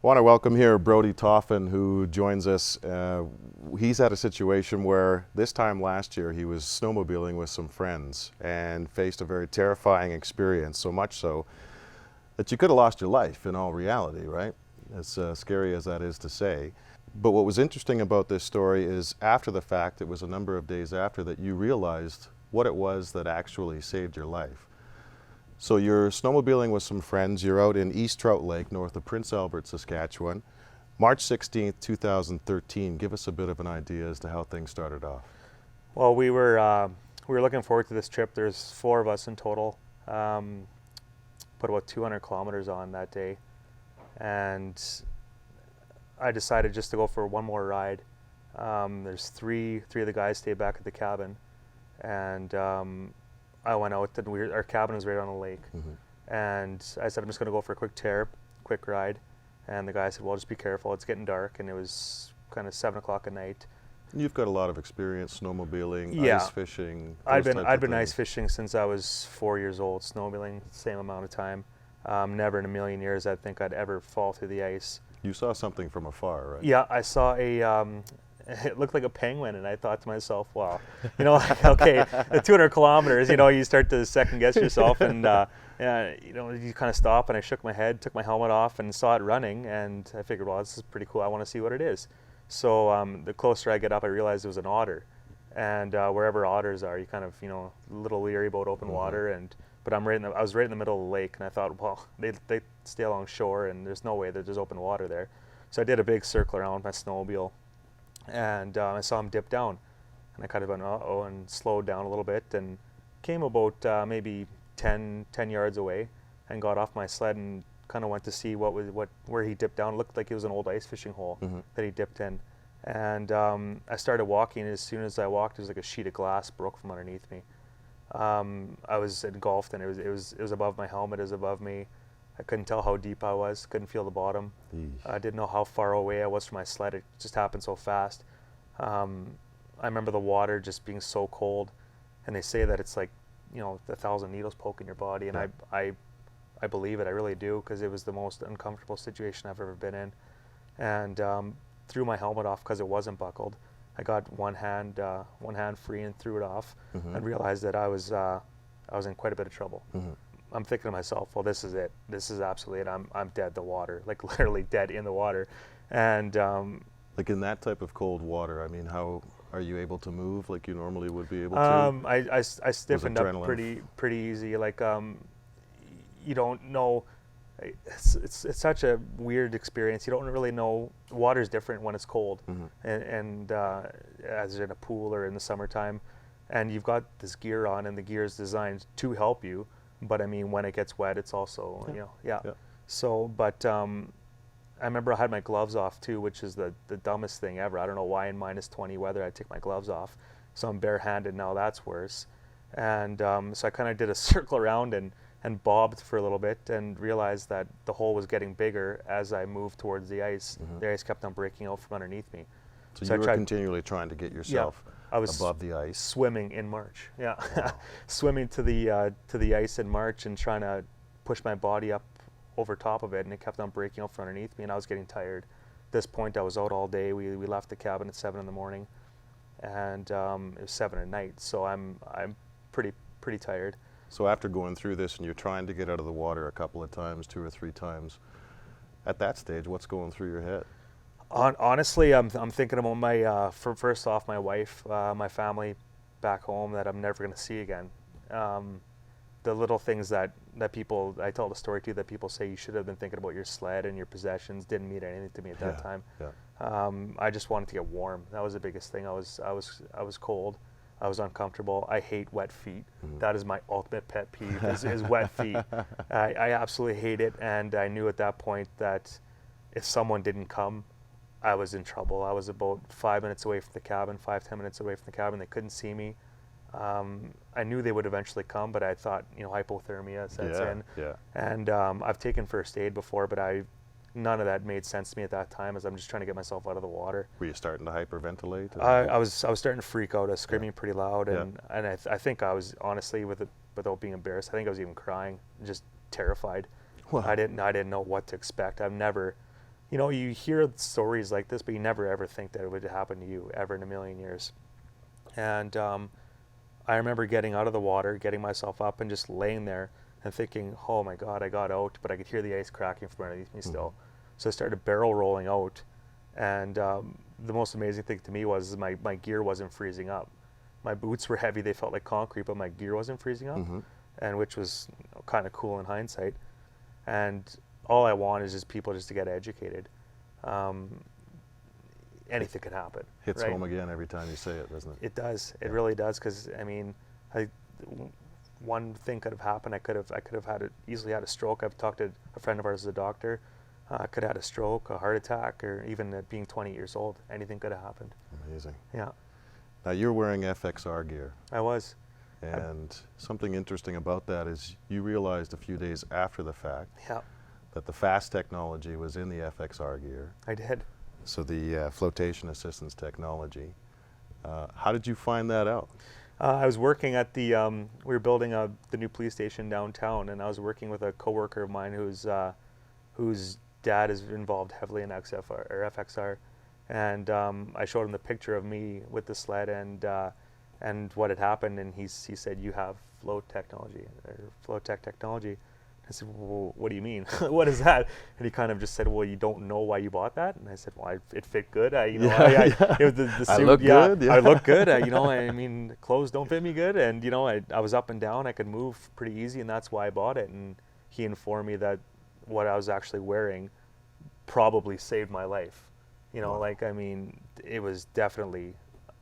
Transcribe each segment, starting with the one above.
I want to welcome here Brodie Toffan, who joins us. He's had a situation where this time last year he was snowmobiling with some friends and faced a very terrifying experience, so much so that you could have lost your life in all reality, right? As scary as that is to say. But what was interesting about this story is after the fact, it was a number of days after that you realized what it was that actually saved your life. So you're snowmobiling with some friends. You're out in East Trout Lake, north of Prince Albert, Saskatchewan. March 16th, 2013. Give us a bit of an idea as to how things started off. Well, we were looking forward to this trip. There's 4 of us in total. Put about 200 kilometers on that day, and I decided just to go for one more ride. There's three of the guys stayed back at the cabin, and I went out, and our cabin was right on the lake. Mm-hmm. And I said, I'm just going to go for a quick ride. And the guy said, well, just be careful. It's getting dark. And it was kind of 7 o'clock at night. You've got a lot of experience snowmobiling, ice fishing. I'd been ice fishing since I was 4 years old, snowmobiling the same amount of time. Never in a million years I think I'd ever fall through the ice. You saw something from afar, right? Yeah, I saw it looked like a penguin, and I thought to myself, wow, okay, the 200 kilometers, you start to second guess yourself, and you kind of stop, and I shook my head, took my helmet off, and saw it running, and I figured, well, this is pretty cool. I want to see what it is. So the closer I get up, I realized it was an otter, and wherever otters are, you kind of, little leery about open Mm-hmm. water, but I was right in the middle of the lake, and I thought, well, they stay along shore, and there's no way that there's open water there. So I did a big circle around with my snowmobile, and I saw him dip down, and I kind of went, uh-oh, and slowed down a little bit, and came about maybe 10 yards away, and got off my sled and kind of went to see where he dipped down. It looked like it was an old ice fishing hole Mm-hmm. that he dipped in, and I started walking. As soon as I walked, it was like a sheet of glass broke from underneath me. I was engulfed, and it was above my helmet, it was above me. I couldn't tell how deep I was, couldn't feel the bottom. I didn't know how far away I was from my sled. It just happened so fast. I remember the water just being so cold, and they say that it's like, 1,000 needles poking your body, and Yeah. I believe it, I really do, because it was the most uncomfortable situation I've ever been in. And threw my helmet off because it wasn't buckled. I got one hand free and threw it off, Mm-hmm. and realized that I was in quite a bit of trouble. Mm-hmm. I'm thinking to myself, well, this is it. This is absolutely it. I'm dead in the water, like literally dead in the water. And Like in that type of cold water, I mean, how are you able to move like you normally would be able to? I stiffened up adrenaline pretty easy. Like you don't know. It's such a weird experience. You don't really know. Water's different when it's cold, Mm-hmm. and as in a pool or in the summertime, and you've got this gear on, and the gear is designed to help you. But I mean, when it gets wet, it's also, Yeah. So, but I remember I had my gloves off too, which is the dumbest thing ever. I don't know why in -20 weather I'd take my gloves off. So I'm barehanded now, that's worse. And so I kind of did a circle around and bobbed for a little bit, and realized that the hole was getting bigger as I moved towards the ice. Mm-hmm. The ice kept on breaking out from underneath me. So you were continually trying to get yourself I was above the ice. swimming in March. Yeah, Wow. swimming to the ice in March and trying to push my body up over top of it, and it kept on breaking out from underneath me, and I was getting tired. At this point, I was out all day. We left the cabin at 7 in the morning, and it was 7 at night. So I'm pretty tired. So after going through this and you're trying to get out of the water a couple of times, 2 or 3 times, at that stage, what's going through your head? Honestly, I'm thinking about my first off, my wife, my family back home that I'm never going to see again. The little things that people, I tell the story to, that people say you should have been thinking about your sled and your possessions, didn't mean anything to me at that time. Yeah. I just wanted to get warm. That was the biggest thing. I was cold. I was uncomfortable. I hate wet feet. Mm-hmm. That is my ultimate pet peeve, is wet feet. I absolutely hate it, and I knew at that point that if someone didn't come, I was in trouble. I was about 5 minutes away from the cabin, 5-10 minutes away from the cabin. They couldn't see me. I knew they would eventually come, but I thought, hypothermia sets in. Yeah. And I've taken first aid before, but none of that made sense to me at that time, as I'm just trying to get myself out of the water. Were you starting to hyperventilate? I was starting to freak out. I was screaming pretty loud, and I think I was, honestly, without being embarrassed, I think I was even crying, just terrified. Wow. I didn't know what to expect. I've never you know, you hear stories like this, but you never ever think that it would happen to you ever in a million years. And I remember getting out of the water, getting myself up, and just laying there and thinking, oh my God, I got out, but I could hear the ice cracking from underneath me still. So I started barrel rolling out, and the most amazing thing to me was my gear wasn't freezing up. My boots were heavy, they felt like concrete, but my gear wasn't freezing up, and which was, you know, kind of cool in hindsight. And all I want is just people just to get educated. Anything could happen. Hits right? home again every time you say it, doesn't it? It does. It really does. Because I mean, one thing could have happened. I could have easily had a stroke. I've talked to a friend of ours, a doctor. Could have had a stroke, a heart attack, or even being 20 years old. Anything could have happened. Amazing. Yeah. Now you're wearing FXR gear. I was. And something interesting about that is you realized a few days after the fact that the FAST technology was in the FXR gear. I did. So the flotation assistance technology. How did you find that out? I was working at the, we were building the new police station downtown, and I was working with a coworker of mine whose dad is involved heavily in XFR or FXR, and I showed him the picture of me with the sled and what had happened, and he said, "You have flow technology or flow tech technology." I said, "Well, what do you mean? What is that?" And he kind of just said, "Well, you don't know why you bought that?" And I said, "Well, it fit good. It was the suit. I look good. Yeah. I look good. I mean, clothes don't fit me good, and I was up and down. I could move pretty easy, and that's why I bought it." And he informed me that what I was actually wearing probably saved my life. Wow. I mean, it was definitely.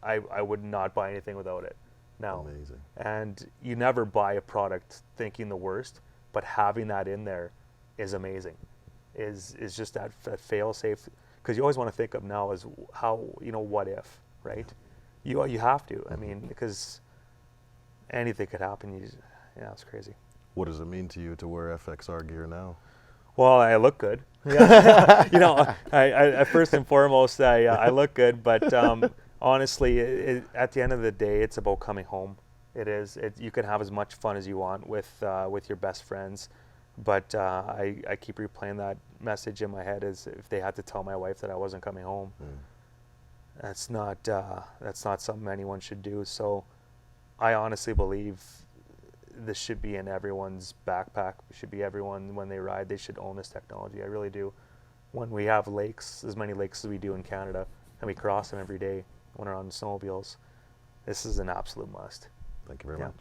I would not buy anything without it. No. Amazing. And you never buy a product thinking the worst. But having that in there is amazing. Is just that fail safe, because you always want to think of now as how, what if, right? You have to. I mean, because anything could happen. It's crazy. What does it mean to you to wear FXR gear now? Well, I look good. Yeah. I first and foremost, I look good. But honestly, at the end of the day, it's about coming home. It is. You can have as much fun as you want with your best friends, but I keep replaying that message in my head as if they had to tell my wife that I wasn't coming home. That's not something anyone should do. So I honestly believe this should be in everyone's backpack. It should be everyone when they ride. They should own this technology. I really do. When we have lakes, as many lakes as we do in Canada, and we cross them every day when we're on snowmobiles, this is an absolute must. Thank you very much.